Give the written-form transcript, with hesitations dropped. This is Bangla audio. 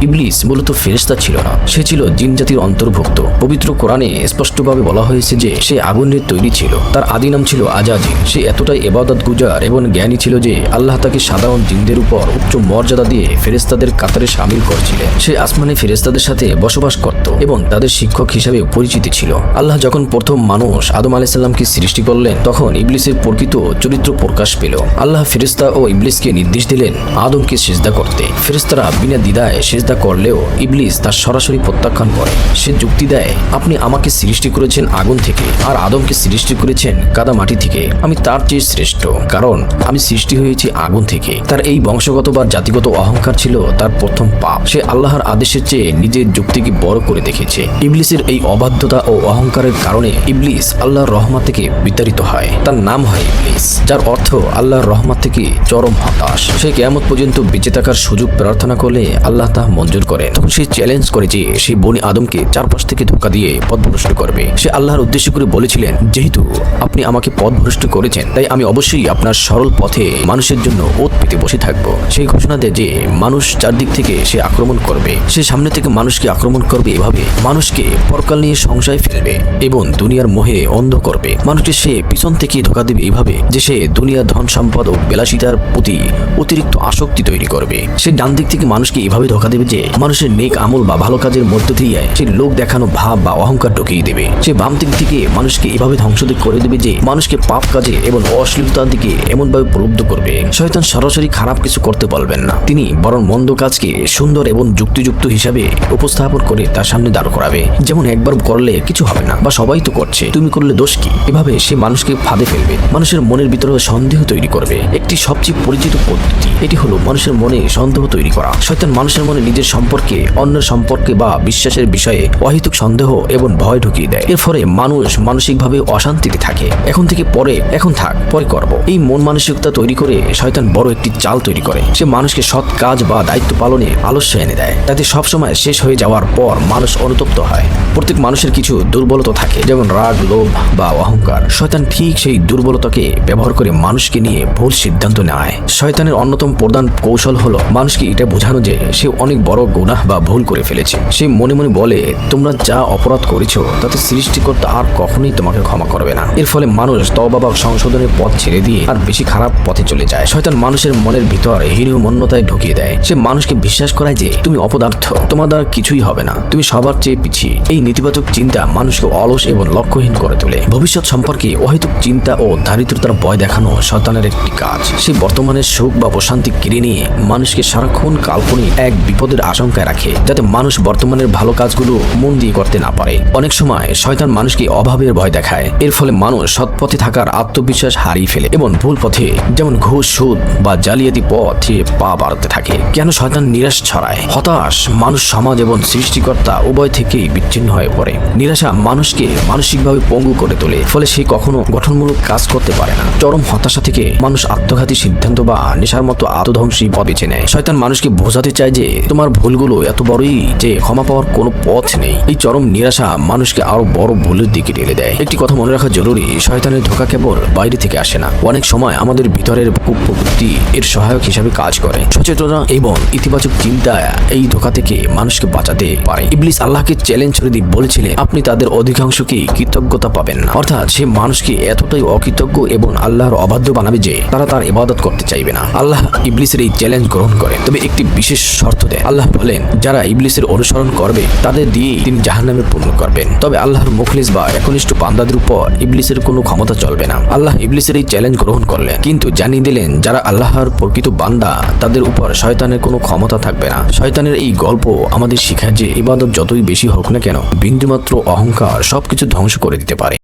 ইবলিস মূলত ফেরেশতা ছিল না, সে ছিল জিন জাতির অন্তর্ভুক্ত। পবিত্র কোরআনে স্পষ্টভাবে বলা হয়েছে যে সে আগুনের তৈরি ছিল। তার আদি নাম ছিল আজাজিল। সে এতটাই ইবাদত গুজার এবং জ্ঞানী ছিল যে আল্লাহ তাকে সাধারণ জিনদের উপর উচ্চ মর্যাদা দিয়ে ফেরেশতাদের কাতারে শামিল করছিলেন। সে আসমানে ফেরেশতাদের সাথে বসবাস করত এবং তাদের শিক্ষক হিসেবে পরিচিত ছিল। আল্লাহ যখন প্রথম মানুষ আদম আলাইহিস সালামকে সৃষ্টি করলেন, তখন ইবলিসের প্রকৃত চরিত্র প্রকাশ পেল। আল্লাহ ফেরেশতা ও ইবলিসকে নির্দেশ দিলেন আদমকে সিজদা করতে। ফেরেশতারা বিনা দ্বিধায় সিজদা করলেও ইবলিস তার সরাসরি প্রত্যাখ্যান করে। সে যুক্তি দেয়, আপনি আমাকে সৃষ্টি করেছেন আগুন থেকে আর আদমকে সৃষ্টি করেছেন কাদা মাটি থেকে। আমি তার চেয়ে শ্রেষ্ঠ, কারণ আমি সৃষ্টি হয়েছি আগুন থেকে। তার এই বংশগত বা জাতিগত অহংকার ছিল তার প্রথম পাপ। সে আল্লাহর আদেশের চেয়ে নিজের যুক্তিকে বড় করে দেখেছে। ইবলিসের এই অবাধ্যতা ও অহংকারের কারণে ইবলিস আল্লাহর রহমত থেকে বিতাড়িত হয়। তার নাম হয় ইবলিস, যার অর্থ আল্লাহর রহমত থেকে চরম হতাশ। সে কিয়ামত পর্যন্ত বেঁচে থাকার সুযোগ প্রার্থনা করলে আল্লাহ তা মঞ্জুর করেন। তখন সে চ্যালেঞ্জ করে যে সে বনি আদমকে চারপাশ থেকে ধোঁকা দিয়ে পথভ্রষ্ট করবে। সে আল্লাহর উদ্দেশ্য করে বলেছিলেন, যেহেতু আপনি আমাকে পথভ্রষ্ট করেছেন, তাই আমি অবশ্যই আপনার সরল পথে মানুষের জন্য ওত পেতে বসে থাকবো। সেই ঘোষণা দেয় যে মানুষ চারদিক থেকে সে আক্রমণ করবে। সে সামনে থেকে মানুষকে আক্রমণ করবে এভাবে, মানুষকে পরকাল নিয়ে সংশয় ফেলবে এবং দুনিয়ার মোহে অন্ধ করবে। মানুষকে সে পিছন থেকে ধোঁকা দেবে এভাবে যে সে দুনিয়ার ধন সম্পদ ও বিলাসিতার প্রতি অতিরিক্ত আসক্তি তৈরি করবে। সে ডান দিক থেকে মানুষকে এভাবে ধোঁকা দেবে যে মানুষের নেক আমল বা ভালো কাজের মধ্য দিয়ে সে লোক দেখানো ভাব বা অহংকার ঢুকিয়ে দেবে। সে বাম দিক থেকে মানুষকে এভাবে ধ্বংস করে দেবে যে মানুষকে পাপ কাজে এবং অশ্লীলতার দিকে এমনভাবে প্রলুব্ধ করবে। শয়তান সরাসরি খারাপ কিছু করতে বলবেন না, তিনি বরং মন্দ কাজকে সুন্দর এবং যুক্তিযুক্ত হিসাবে উপস্থাপন করে তার সামনে দাঁড় করাবে। যেমন একবার করলে কিছু হবে না, বা সবাই তো করছে, তুমি করলে দোষ কি? এভাবে সে মানুষকে ফাঁদে ফেলবে, মানুষের মনের ভিতরে সন্দেহ তৈরি করবে। একটি সবচেয়ে পরিচিত পদ্ধতি এটি হলো মানুষের মনে সন্দেহ তৈরি করা। শয়তান মানুষের মনে নিজের সম্পর্কে, অন্যের সম্পর্কে বা বিশ্বাসের বিষয়ে অহেতুক সন্দেহ এবং ভয় ঢুকিয়ে দেয়। এর ফলে মানুষ মানসিকভাবে অশান্তিতে থাকে। এখন থেকে পরে, এখন থাক, পরে করব, এই মন মানসিকতা তৈরি করে শয়তান বড় একটি চাল তৈরি করে। সে মানুষকে সৎ কাজ বা দায়িত্ব পালনে আলস্য এনে দেয়, তাতে সবসময় শেষ হয়ে যাওয়ার পর মানুষ অনুতপ্ত হয়। প্রত্যেক মানুষের কিছু দুর্বলতা থাকে, যেমন রাগ, লোভ বা অহংকার। শয়তান ঠিক সেই দুর্বলতাকে ব্যবহার করে মানুষকে নিয়ে ভুল সিদ্ধান্ত নেয়। শয়তানের অন্যতম প্রধান কৌশল হলো মানুষকে এটা বোঝানো যে সে অনেক বড় গুনাহ বা ভুল করে ফেলেছে। সে মনে মনে বলে, তোমরা যা অপরাধ করেছো তাতে সৃষ্টিকর্তা আর কখনোই তোমাকে ক্ষমা করবে না। এর ফলে মানুষ তওবা বা সংশোধনের পথ ছেড়ে দিয়ে আর বেশি খারাপ পথে চলে যায়। শয়তান মানুষের মনের ভিতর হীনমন্যতায় ঢুকিয়ে দেয়। সে মানুষকে বিশ্বাস করায় যে তুমি অপদার্থ, তোমার দ্বারা কিছুই হবে না, তুমি সবার চেয়ে পিছিয়ে। এই নেতিবাচক চিন্তা মানুষকে অলস এবং লক্ষ্যহীন করে তোলে। ভবিষ্যৎ সম্পর্কে অহেতুক চিন্তা ও দারিদ্রতার ভয় দেখানো শয়তানের একটি কাজ। সে বর্তমানের সুখ বা প্রশান্তি কেড়ে নিয়ে মানুষকে সারাক্ষণ কাল্পনিক এক বিপদের আশঙ্কায় রাখে, যাতে মানুষ বর্তমানের ভালো কাজগুলো মন দিয়ে করতে না পারে। অনেক সময় শয়তান মানুষকে অভাবের ভয় দেখায়। এর ফলে মানুষ সৎ পথে থাকার আত্মবিশ্বাস হারিয়ে ফেলে এবং ভুল পথে, যেমন ঘুষ, সুদ বা জালিয়াতি পথে পা বাড়াতে থাকে। কেন শয়তান নিরাশ ছড়ায়? হতাশ মানুষ সমাজ এবং সৃষ্টিকর্তা উভয় থেকেই বিচ্ছিন্ন হয়ে পড়ে। নিরাশা মানুষকে মানসিকভাবে পঙ্গু করে তোলে, ফলে সে কখনো গঠনমূলক কাজ করতে পারে না। চরম হতাশা থেকে মানুষ আত্মঘাতী সিদ্ধান্ত বা নেশার মতো আত্মধ্বংসী পথ বেছে নেয়। শয়তান মানুষকে বোঝাতে চায় যে তোমার ভুলগুলো এত বড়ই যে ক্ষমা পাওয়ার কোনো পথ নেই। এই চরম নিরাশা মানুষকে আরো বড় ভুলের দিকে ঠেলে দেয়। একটি কথা মনে রাখা জরুরি, শয়তানের ধোঁকা কেবল বাইরে থেকে আসে না, অনেক সময় আমাদের ভিতরের প্রবৃত্তি এর সহায়ক হিসাবে কাজ করে। সচেতনতা এবং ইতিবাচক চিন্তা এই ধোঁকা থেকে মানুষকে বাঁচাতে পারে। ইবলিস আল্লাহকে চ্যালেঞ্জ করে দিয়ে বলেছিলেন, আপনি তাদের অধিকাংশকে কৃতজ্ঞতা পাবেন না। অর্থাৎ সে মানুষকে এতটাই অকৃতজ্ঞ এবং আল্লাহর অবাধ্য বানাবে যে তারা তার ইবাদত করতে চাইবে না। আল্লাহ ইবলিসের এই চ্যালেঞ্জ গ্রহণ করেন, তবে একটি বিশেষ শর্ত দেয়। আল্লাহ বলেন, যারা ইবলিসের অনুসরণ করবে তাদের দিয়ে তিনি জাহান্নামে পূর্ণ করবেন। তবে আল্লাহর মুখলিস বা একনিষ্ঠ বান্দাদের উপর ইবলিসের কোনো ক্ষমতা চলবে না। আল্লাহ ইবলিসের এই চ্যালেঞ্জ গ্রহণ করলেন, কিন্তু জানিয়ে দিলেন যারা আল্লাহর প্রকৃত বান্দা তাদের উপর শয়তানের কোনো ক্ষমতা থাকবে না। শয়তানের এই গল্প আমাদের শেখায় যে ইবাদত যতই বেশি হোক না কেন, বিন্দুমাত্র অহংকার সবকিছু ধ্বংস করে দিতে পারে।